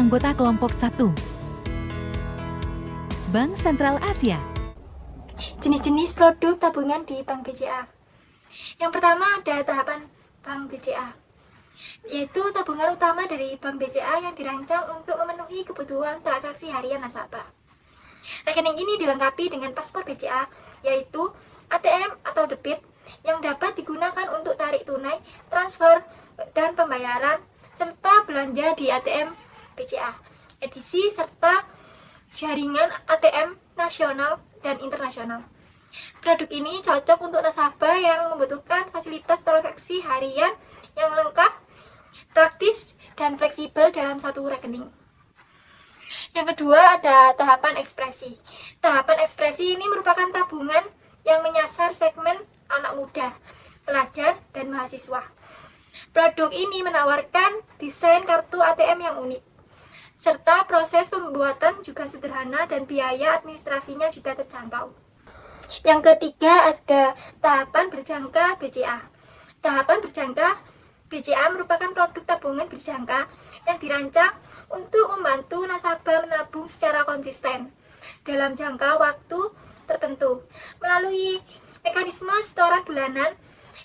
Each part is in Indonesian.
anggota kelompok 1. Bank Sentral Asia. Jenis-jenis produk tabungan di Bank BCA. Yang pertama ada tahapan Bank BCA, yaitu tabungan utama dari Bank BCA yang dirancang untuk memenuhi kebutuhan transaksi harian nasabah. Rekening ini dilengkapi dengan paspor BCA, yaitu ATM atau debit yang dapat digunakan untuk tarik tunai, transfer, dan pembayaran, serta belanja di ATM BCA, edisi, serta jaringan ATM nasional dan internasional. Produk ini cocok untuk nasabah yang membutuhkan fasilitas transaksi harian yang lengkap, praktis, dan fleksibel dalam satu rekening. Yang kedua ada tahapan ekspresi. Tahapan ekspresi ini merupakan tabungan yang menyasar segmen anak muda, pelajar, dan mahasiswa. Produk ini menawarkan desain kartu ATM yang unik, serta proses pembuatan juga sederhana dan biaya administrasinya juga terjangkau. Yang ketiga ada tahapan berjangka BCA. Tahapan berjangka BCA merupakan produk tabungan berjangka yang dirancang untuk membantu nasabah menabung secara konsisten dalam jangka waktu tertentu melalui mekanisme setoran bulanan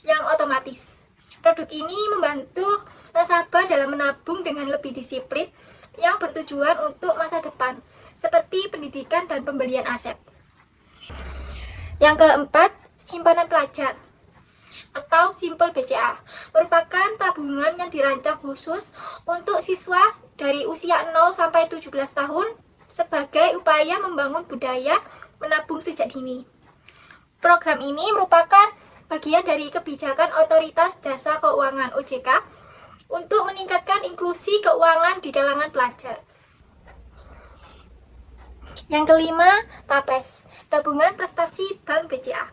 yang otomatis. Produk ini membantu nasabah dalam menabung dengan lebih disiplin yang bertujuan untuk masa depan, seperti pendidikan dan pembelian aset. Yang keempat, simpanan pelajar atau Simple BCA merupakan tabungan yang dirancang khusus untuk siswa dari usia 0 sampai 17 tahun sebagai upaya membangun budaya menabung sejak dini. Program ini merupakan bagian dari kebijakan Otoritas Jasa Keuangan (OJK) untuk meningkatkan inklusi keuangan di kalangan pelajar. Yang kelima, TAPES, tabungan prestasi Bank BCA.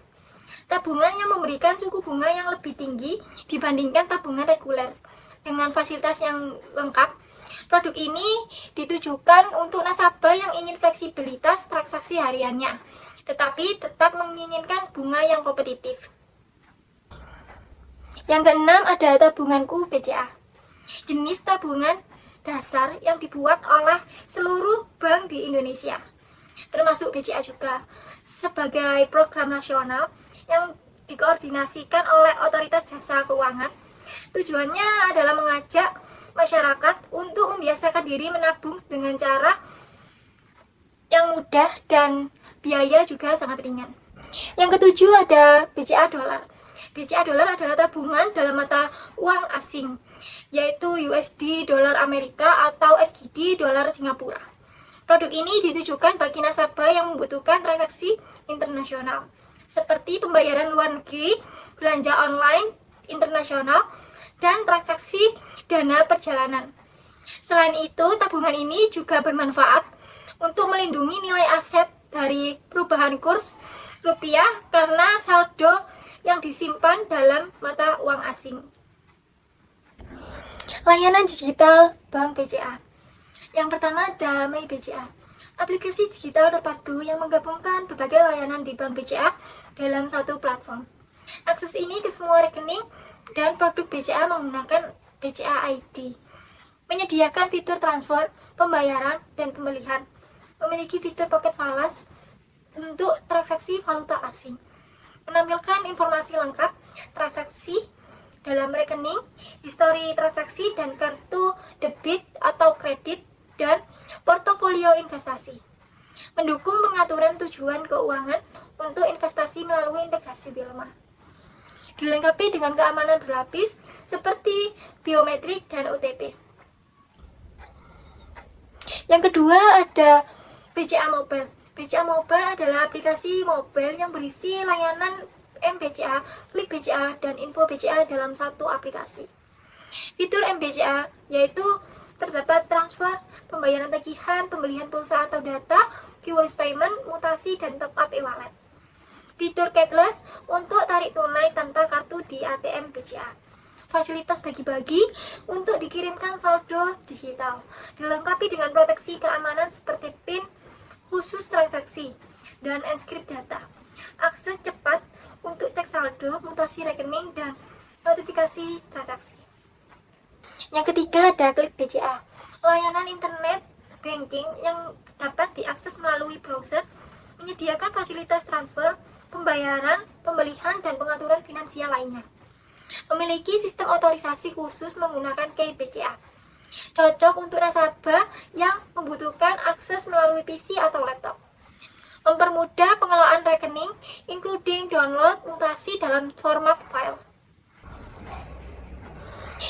Tabungan yang memberikan suku bunga yang lebih tinggi dibandingkan tabungan reguler. Dengan fasilitas yang lengkap, produk ini ditujukan untuk nasabah yang ingin fleksibilitas transaksi hariannya, tetapi tetap menginginkan bunga yang kompetitif. Yang keenam ada tabunganku BCA. Jenis tabungan dasar yang dibuat oleh seluruh bank di Indonesia, termasuk BCA juga, sebagai program nasional yang dikoordinasikan oleh Otoritas Jasa Keuangan. Tujuannya adalah mengajak masyarakat untuk membiasakan diri menabung dengan cara yang mudah dan biaya juga sangat ringan. Yang ketujuh ada BCA Dolar. BCA Dolar adalah tabungan dalam mata uang asing, yaitu USD dolar Amerika atau SGD dolar Singapura. Produk ini ditujukan bagi nasabah yang membutuhkan transaksi internasional, seperti pembayaran luar negeri, belanja online internasional, dan transaksi dana perjalanan. Selain itu, tabungan ini juga bermanfaat untuk melindungi nilai aset dari perubahan kurs rupiah karena saldo yang disimpan dalam mata uang asing. Layanan digital Bank BCA. Yang pertama ada My BCA, aplikasi digital terpadu yang menggabungkan berbagai layanan di Bank BCA dalam satu platform. Akses ini ke semua rekening dan produk BCA menggunakan BCA ID. Menyediakan fitur transfer, pembayaran, dan pembelian. Memiliki fitur pocket falas untuk transaksi valuta asing. Menampilkan informasi lengkap transaksi dalam rekening, histori transaksi dan kartu debit atau kredit, dan portofolio investasi. Mendukung pengaturan tujuan keuangan untuk investasi melalui integrasi Bilma. Dilengkapi dengan keamanan berlapis seperti biometrik dan OTP. Yang kedua ada BCA Mobile. BCA Mobile adalah aplikasi mobile yang berisi layanan MBCA, Klik BCA, dan Info BCA dalam satu aplikasi. Fitur MBCA yaitu terdapat transfer, pembayaran tagihan, pembelian pulsa atau data, QRIS payment, mutasi, dan top up e-wallet. Fitur cashless untuk tarik tunai tanpa kartu di ATM BCA. Fasilitas bagi-bagi untuk dikirimkan saldo digital. Dilengkapi dengan proteksi keamanan seperti PIN khusus transaksi dan enkripsi data. Akses cepat untuk cek saldo, mutasi rekening, dan notifikasi transaksi. Yang ketiga ada Klik BCA, layanan internet banking yang dapat diakses melalui browser, menyediakan fasilitas transfer, pembayaran, pembelian, dan pengaturan finansial lainnya. Memiliki sistem otorisasi khusus menggunakan KEY BCA. Cocok untuk nasabah yang membutuhkan akses melalui PC atau laptop. Mempermudah pengelolaan rekening, including download mutasi dalam format file.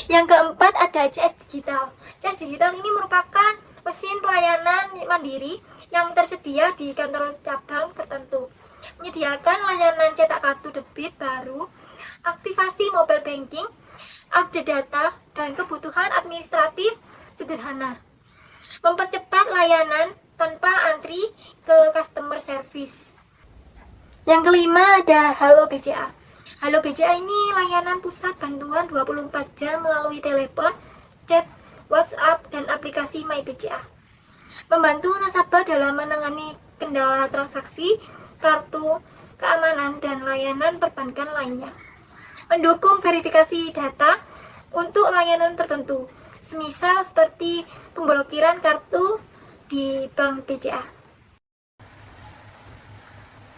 Yang keempat ada CS Digital. CS Digital ini merupakan mesin pelayanan mandiri yang tersedia di kantor cabang tertentu. Menyediakan layanan cetak kartu debit baru, aktivasi mobile banking, update data, dan kebutuhan administratif sederhana. Mempercepat layanan tanpa antri ke customer service. Yang kelima ada Halo BCA. Halo BCA ini layanan pusat bantuan 24 jam melalui telepon, chat, WhatsApp, dan aplikasi My BCA. Membantu nasabah dalam menangani kendala transaksi, kartu, keamanan, dan layanan perbankan lainnya. Mendukung verifikasi data untuk layanan tertentu, semisal seperti pemblokiran kartu di Bank BCA.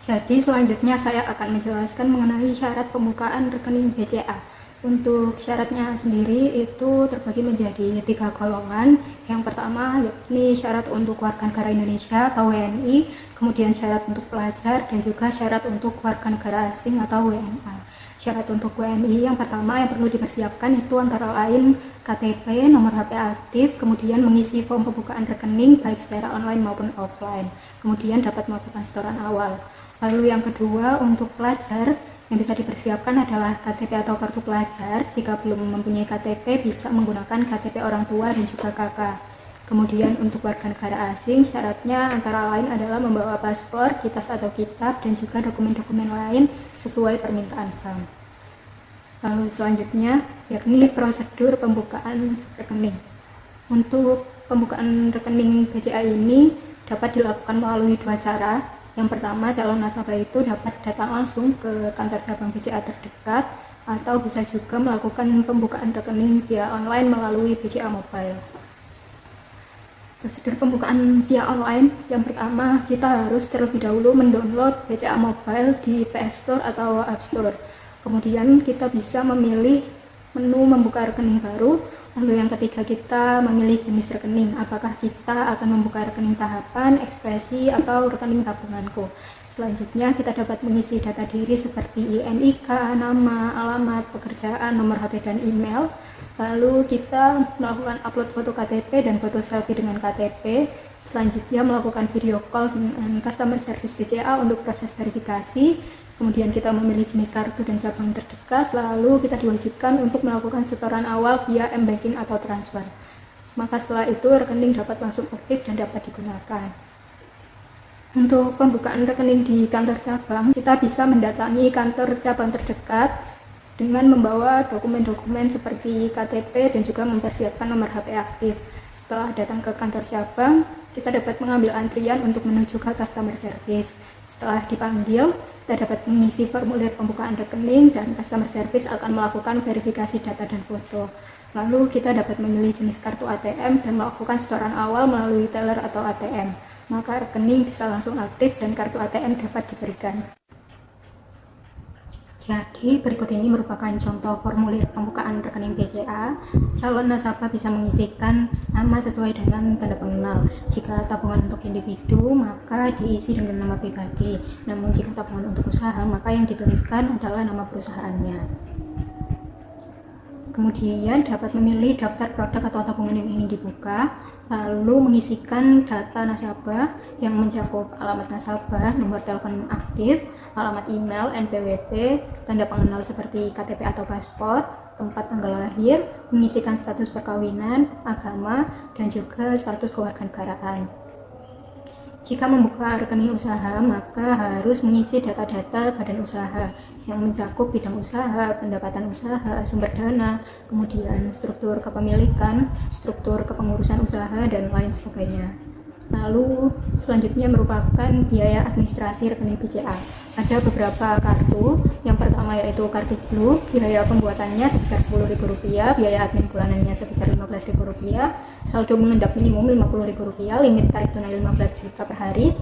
Jadi selanjutnya saya akan menjelaskan mengenai syarat pembukaan rekening BCA. Untuk syaratnya sendiri itu terbagi menjadi 3 golongan. Yang pertama yakni syarat untuk warga negara Indonesia atau WNI, kemudian syarat untuk pelajar, dan juga syarat untuk warga negara asing atau WNA. Syarat untuk WNI yang pertama yang perlu dipersiapkan itu antara lain KTP, nomor HP aktif, kemudian mengisi form pembukaan rekening baik secara online maupun offline, kemudian dapat melakukan setoran awal. Lalu yang kedua untuk pelajar yang bisa dipersiapkan adalah KTP atau kartu pelajar. Jika belum mempunyai KTP bisa menggunakan KTP orang tua dan juga kakak. Kemudian untuk warga negara asing syaratnya antara lain adalah membawa paspor, kitas atau kitab, dan juga dokumen-dokumen lain sesuai permintaan bank. Lalu selanjutnya yakni prosedur pembukaan rekening. Untuk pembukaan rekening BCA ini dapat dilakukan melalui 2 cara. Yang pertama, calon nasabah itu dapat datang langsung ke kantor cabang BCA terdekat atau bisa juga melakukan pembukaan rekening via online melalui BCA Mobile. Prosedur pembukaan via online yang pertama, kita harus terlebih dahulu mendownload BCA Mobile di PS Store atau App Store. Kemudian kita bisa memilih menu membuka rekening baru. Lalu yang ketiga, kita memilih jenis rekening, apakah kita akan membuka rekening tahapan, ekspresi, atau rekening tabunganku. Selanjutnya kita dapat mengisi data diri seperti INIK, nama, alamat, pekerjaan, nomor HP, dan email. Lalu kita melakukan upload foto KTP dan foto selfie dengan KTP. Selanjutnya melakukan video call dengan customer service BCA untuk proses verifikasi. Kemudian kita memilih jenis kartu dan cabang terdekat, lalu kita diwajibkan untuk melakukan setoran awal via M-Banking atau transfer. Maka setelah itu rekening dapat langsung aktif dan dapat digunakan. Untuk pembukaan rekening di kantor cabang, kita bisa mendatangi kantor cabang terdekat dengan membawa dokumen-dokumen seperti KTP dan juga mempersiapkan nomor HP aktif. Setelah datang ke kantor cabang, kita dapat mengambil antrian untuk menuju ke customer service. Setelah dipanggil, kita dapat mengisi formulir pembukaan rekening dan customer service akan melakukan verifikasi data dan foto. Lalu kita dapat memilih jenis kartu ATM dan melakukan setoran awal melalui teller atau ATM. Maka rekening bisa langsung aktif dan kartu ATM dapat diberikan. Jadi berikut ini merupakan contoh formulir pembukaan rekening BCA. Calon nasabah bisa mengisikan nama sesuai dengan tanda pengenal. Jika tabungan untuk individu, maka diisi dengan nama pribadi. Namun jika tabungan untuk usaha, maka yang dituliskan adalah nama perusahaannya. Kemudian dapat memilih daftar produk atau tabungan yang ingin dibuka, lalu mengisikan data nasabah yang mencakup alamat nasabah, nomor telepon aktif, alamat email, NPWP, tanda pengenal seperti KTP atau paspor, tempat tanggal lahir, mengisikan status perkawinan, agama, dan juga status kewarganegaraan. Jika membuka rekening usaha, maka harus mengisi data-data badan usaha yang mencakup bidang usaha, pendapatan usaha, sumber dana, kemudian struktur kepemilikan, struktur kepengurusan usaha, dan lain sebagainya. Lalu selanjutnya merupakan biaya administrasi rekening BCA. Ada beberapa kartu. Yang pertama yaitu kartu Blue, biaya pembuatannya sebesar Rp10.000, biaya admin bulanannya sebesar Rp15.000, saldo mengendap minimum Rp50.000, limit tarik tunai 15 juta per hari,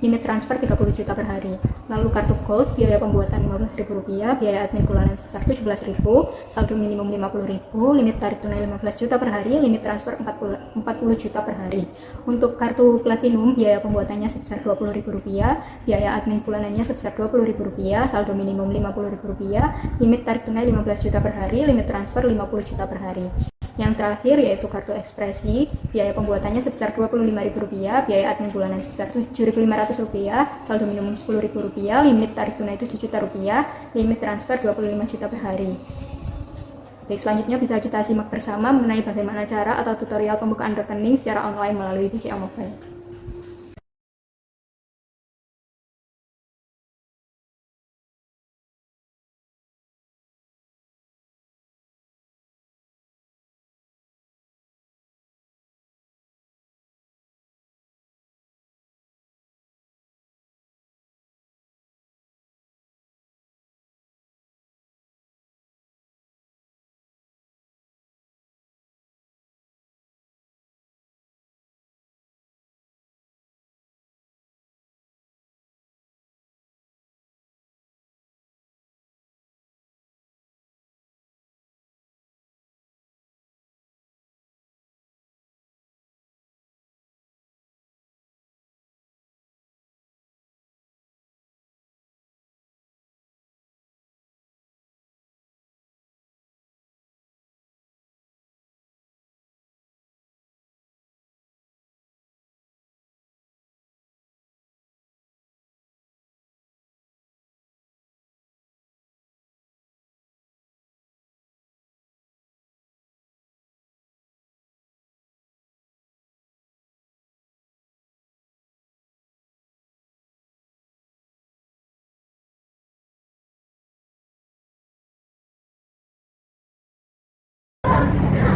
limit transfer 30 juta per hari. Lalu kartu Gold, biaya pembuatan Rp15.000, biaya admin bulanan sebesar Rp17.000, saldo minimum Rp50.000, limit tarik tunai 15 juta per hari, limit transfer 40 juta per hari. Untuk kartu Platinum, biaya pembuatannya sebesar Rp20.000, biaya admin bulanannya sebesar Rp20.000, saldo minimum Rp50.000, limit tarik tunai 15 juta per hari, limit transfer 50 juta per hari. Yang terakhir yaitu kartu Ekspresi, biaya pembuatannya sebesar Rp25.000, biaya admin bulanan sebesar Rp7.500, saldo minimum Rp10.000, limit tarik tunai Rp7 juta, limit transfer 25 juta per hari. Baik, selanjutnya bisa kita simak bersama mengenai bagaimana cara atau tutorial pembukaan rekening secara online melalui BCA Mobile.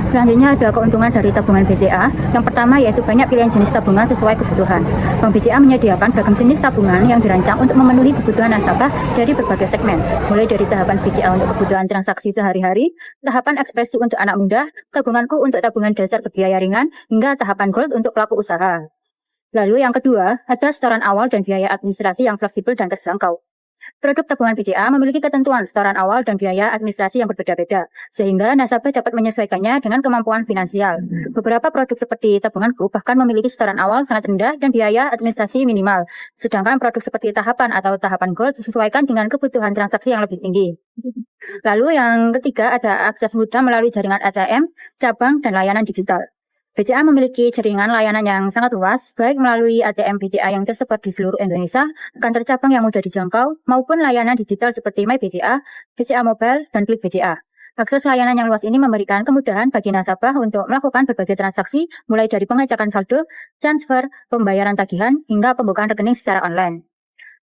Selanjutnya ada keuntungan dari tabungan BCA. Yang pertama yaitu banyak pilihan jenis tabungan sesuai kebutuhan. Bank BCA menyediakan beragam jenis tabungan yang dirancang untuk memenuhi kebutuhan nasabah dari berbagai segmen, mulai dari tahapan BCA untuk kebutuhan transaksi sehari-hari, tahapan ekspresi untuk anak muda, tabunganku untuk tabungan dasar berbiaya ringan, hingga tahapan gold untuk pelaku usaha. Lalu yang kedua, ada setoran awal dan biaya administrasi yang fleksibel dan terjangkau. Produk tabungan BCA memiliki ketentuan setoran awal dan biaya administrasi yang berbeda-beda, sehingga nasabah dapat menyesuaikannya dengan kemampuan finansial. Beberapa produk seperti tabunganku bahkan memiliki setoran awal sangat rendah dan biaya administrasi minimal, sedangkan produk seperti tahapan atau tahapan gold disesuaikan dengan kebutuhan transaksi yang lebih tinggi. Lalu yang ketiga ada akses mudah melalui jaringan ATM, cabang, dan layanan digital. BCA memiliki jaringan layanan yang sangat luas, baik melalui ATM BCA yang tersebar di seluruh Indonesia, kantor cabang yang mudah dijangkau, maupun layanan digital seperti My BCA, BCA Mobile, dan Klik BCA. Akses layanan yang luas ini memberikan kemudahan bagi nasabah untuk melakukan berbagai transaksi, mulai dari pengecekan saldo, transfer, pembayaran tagihan, hingga pembukaan rekening secara online.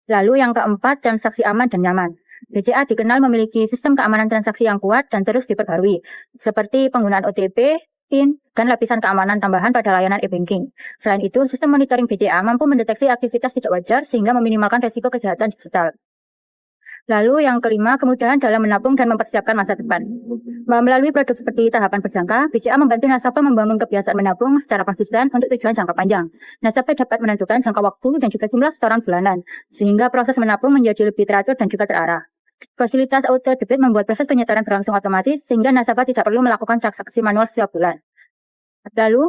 Lalu yang keempat, transaksi aman dan nyaman. BCA dikenal memiliki sistem keamanan transaksi yang kuat dan terus diperbarui, seperti penggunaan OTP, PIN, dan lapisan keamanan tambahan pada layanan e-banking. Selain itu, sistem monitoring BCA mampu mendeteksi aktivitas tidak wajar sehingga meminimalkan risiko kejahatan digital. Lalu yang kelima, kemudahan dalam menabung dan mempersiapkan masa depan. Melalui produk seperti tahapan berjangka, BCA membantu nasabah membangun kebiasaan menabung secara konsisten untuk tujuan jangka panjang. Nasabah dapat menentukan jangka waktu dan juga jumlah setoran bulanan, sehingga proses menabung menjadi lebih teratur dan juga terarah. Fasilitas auto debit membuat proses penyetoran berlangsung otomatis sehingga nasabah tidak perlu melakukan transaksi manual setiap bulan. Lalu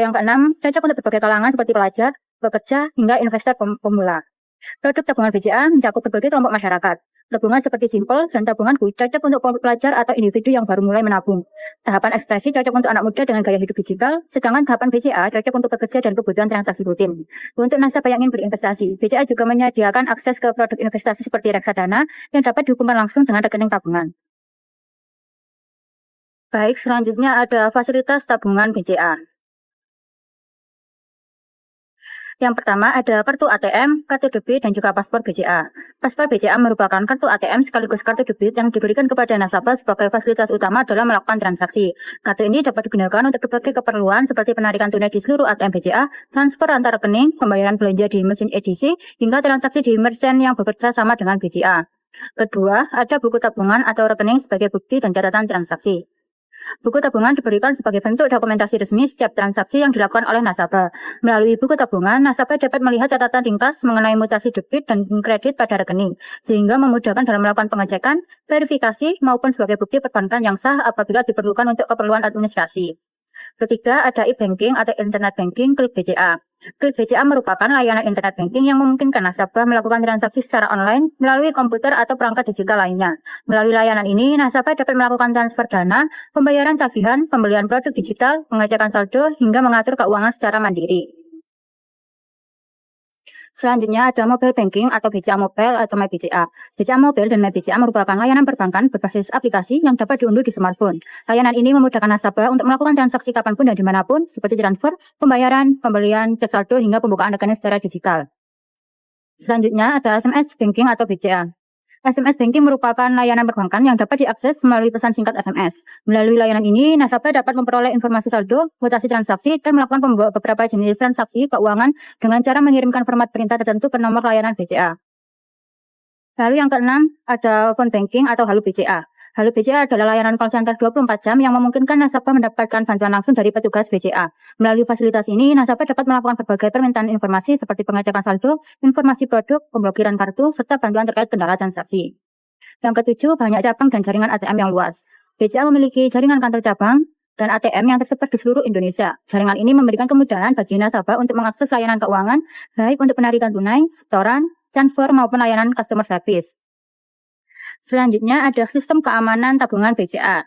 yang keenam, cocok untuk berbagai kalangan seperti pelajar, pekerja, hingga investor pemula. Produk tabungan BCA mencakup berbagai kelompok masyarakat. Tabungan seperti Simple dan tabunganku cocok untuk pelajar atau individu yang baru mulai menabung. Tahapan ekspresi cocok untuk anak muda dengan gaya hidup digital, sedangkan tahapan BCA cocok untuk pekerja dan kebutuhan transaksi rutin. Untuk nasabah yang ingin berinvestasi, BCA juga menyediakan akses ke produk investasi seperti reksadana yang dapat dihubungkan langsung dengan rekening tabungan. Baik, selanjutnya ada fasilitas tabungan BCA. Yang pertama ada kartu ATM, kartu debit, dan juga paspor BCA. Paspor BCA merupakan kartu ATM sekaligus kartu debit yang diberikan kepada nasabah sebagai fasilitas utama dalam melakukan transaksi. Kartu ini dapat digunakan untuk berbagai keperluan seperti penarikan tunai di seluruh ATM BCA, transfer antar rekening, pembayaran belanja di mesin edisi, hingga transaksi di merchant yang bekerja sama dengan BCA. Kedua, ada buku tabungan atau rekening sebagai bukti dan catatan transaksi. Buku tabungan diberikan sebagai bentuk dokumentasi resmi setiap transaksi yang dilakukan oleh nasabah. Melalui buku tabungan, nasabah dapat melihat catatan ringkas mengenai mutasi debit dan kredit pada rekening, sehingga memudahkan dalam melakukan pengecekan, verifikasi, maupun sebagai bukti perbankan yang sah apabila diperlukan untuk keperluan administrasi. Ketiga, ada e-banking atau internet banking Klik BCA. Klik BCA merupakan layanan internet banking yang memungkinkan nasabah melakukan transaksi secara online melalui komputer atau perangkat digital lainnya. Melalui layanan ini, nasabah dapat melakukan transfer dana, pembayaran tagihan, pembelian produk digital, pengecekan saldo, hingga mengatur keuangan secara mandiri. Selanjutnya ada mobile banking atau BCA Mobile atau MyBCA. BCA Mobile dan MyBCA merupakan layanan perbankan berbasis aplikasi yang dapat diunduh di smartphone. Layanan ini memudahkan nasabah untuk melakukan transaksi kapanpun dan dimanapun, seperti transfer, pembayaran, pembelian, cek saldo, hingga pembukaan rekening secara digital. Selanjutnya ada SMS Banking atau BCA. SMS Banking merupakan layanan perbankan yang dapat diakses melalui pesan singkat SMS. Melalui layanan ini, nasabah dapat memperoleh informasi saldo, mutasi transaksi, dan melakukan beberapa jenis transaksi keuangan dengan cara mengirimkan format perintah tertentu ke nomor layanan BCA. Lalu yang keenam, ada Phone Banking atau Halo BCA. Halo BCA adalah layanan call center 24 jam yang memungkinkan nasabah mendapatkan bantuan langsung dari petugas BCA. Melalui fasilitas ini, nasabah dapat melakukan berbagai permintaan informasi seperti pengecekan saldo, informasi produk, pemblokiran kartu, serta bantuan terkait kendala transaksi. Yang ketujuh, banyak cabang dan jaringan ATM yang luas. BCA memiliki jaringan kantor cabang dan ATM yang tersebar di seluruh Indonesia. Jaringan ini memberikan kemudahan bagi nasabah untuk mengakses layanan keuangan, baik untuk penarikan tunai, setoran, transfer, maupun layanan customer service. Selanjutnya ada sistem keamanan tabungan BCA.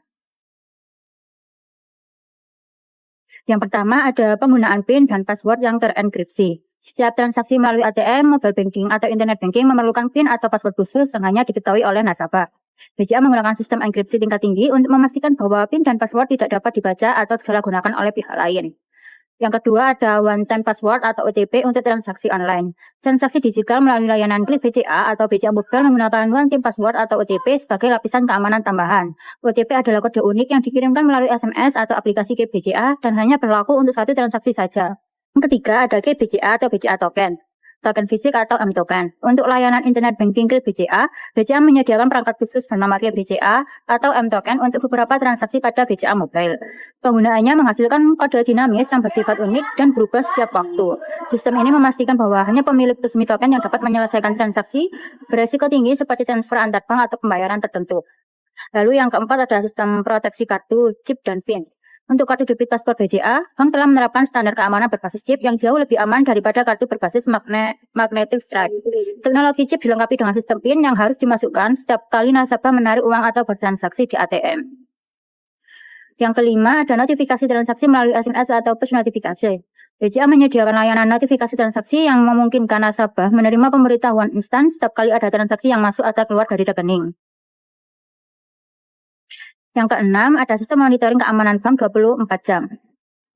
Yang pertama ada penggunaan PIN dan password yang terenkripsi. Setiap transaksi melalui ATM, mobile banking, atau internet banking memerlukan PIN atau password khusus yang hanya diketahui oleh nasabah. BCA menggunakan sistem enkripsi tingkat tinggi untuk memastikan bahwa PIN dan password tidak dapat dibaca atau disalahgunakan oleh pihak lain. Yang kedua ada one time password atau OTP untuk transaksi online. Transaksi digital melalui layanan Klik BCA atau BCA Mobile menggunakan one time password atau OTP sebagai lapisan keamanan tambahan. OTP adalah kode unik yang dikirimkan melalui SMS atau aplikasi Klik BCA dan hanya berlaku untuk satu transaksi saja. Yang ketiga ada Klik BCA atau BCA Token. Token fisik atau M-Token. Untuk layanan internet banking Klik BCA, BCA menyediakan perangkat khusus bernama Klik BCA atau M-Token untuk beberapa transaksi pada BCA Mobile. Penggunaannya menghasilkan kode dinamis yang bersifat unik dan berubah setiap waktu. Sistem ini memastikan bahwa hanya pemilik resmi token yang dapat menyelesaikan transaksi beresiko tinggi seperti transfer antar bank atau pembayaran tertentu. Lalu yang keempat ada sistem proteksi kartu, chip, dan PIN. Untuk kartu debit paspor BCA, bank telah menerapkan standar keamanan berbasis chip yang jauh lebih aman daripada kartu berbasis magnetic stripe. Teknologi chip dilengkapi dengan sistem PIN yang harus dimasukkan setiap kali nasabah menarik uang atau bertransaksi di ATM. Yang kelima, ada notifikasi transaksi melalui SMS atau push notifikasi. BCA menyediakan layanan notifikasi transaksi yang memungkinkan nasabah menerima pemberitahuan instan setiap kali ada transaksi yang masuk atau keluar dari rekening. Yang keenam, ada sistem monitoring keamanan bank 24 jam.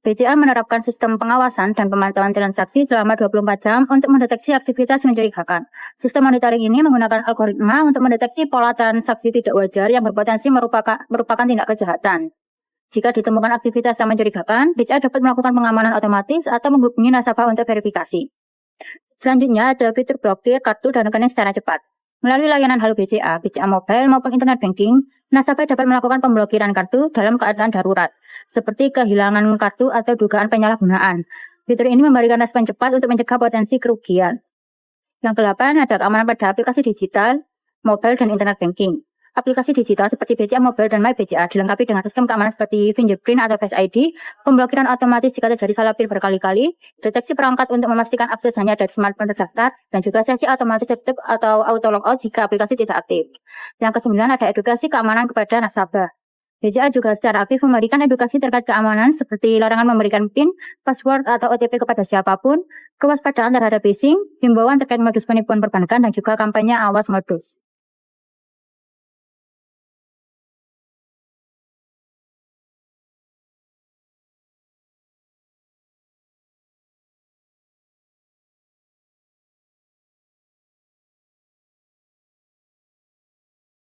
BCA menerapkan sistem pengawasan dan pemantauan transaksi selama 24 jam untuk mendeteksi aktivitas mencurigakan. Sistem monitoring ini menggunakan algoritma untuk mendeteksi pola transaksi tidak wajar yang berpotensi merupakan tindak kejahatan. Jika ditemukan aktivitas yang mencurigakan, BCA dapat melakukan pengamanan otomatis atau menghubungi nasabah untuk verifikasi. Selanjutnya, ada fitur blokir kartu dan rekening secara cepat. Melalui layanan Halo BCA, BCA Mobile maupun internet banking, nasabah dapat melakukan pemblokiran kartu dalam keadaan darurat, seperti kehilangan kartu atau dugaan penyalahgunaan. Fitur ini memberikan respon cepat untuk mencegah potensi kerugian. Yang ke-8 ada keamanan pada aplikasi digital, mobile, dan internet banking. Aplikasi digital seperti BCA Mobile dan MyBCA dilengkapi dengan sistem keamanan seperti fingerprint atau Face ID, pemblokiran otomatis jika terjadi salah PIN berkali-kali, deteksi perangkat untuk memastikan akses hanya dari smartphone terdaftar, dan juga sesi otomatis tertutup atau auto logout jika aplikasi tidak aktif. Yang ke-9 ada edukasi keamanan kepada nasabah. BCA juga secara aktif memberikan edukasi terkait keamanan seperti larangan memberikan PIN, password, atau OTP kepada siapapun, kewaspadaan terhadap phishing, himbauan terkait modus penipuan perbankan, dan juga kampanye awas modus.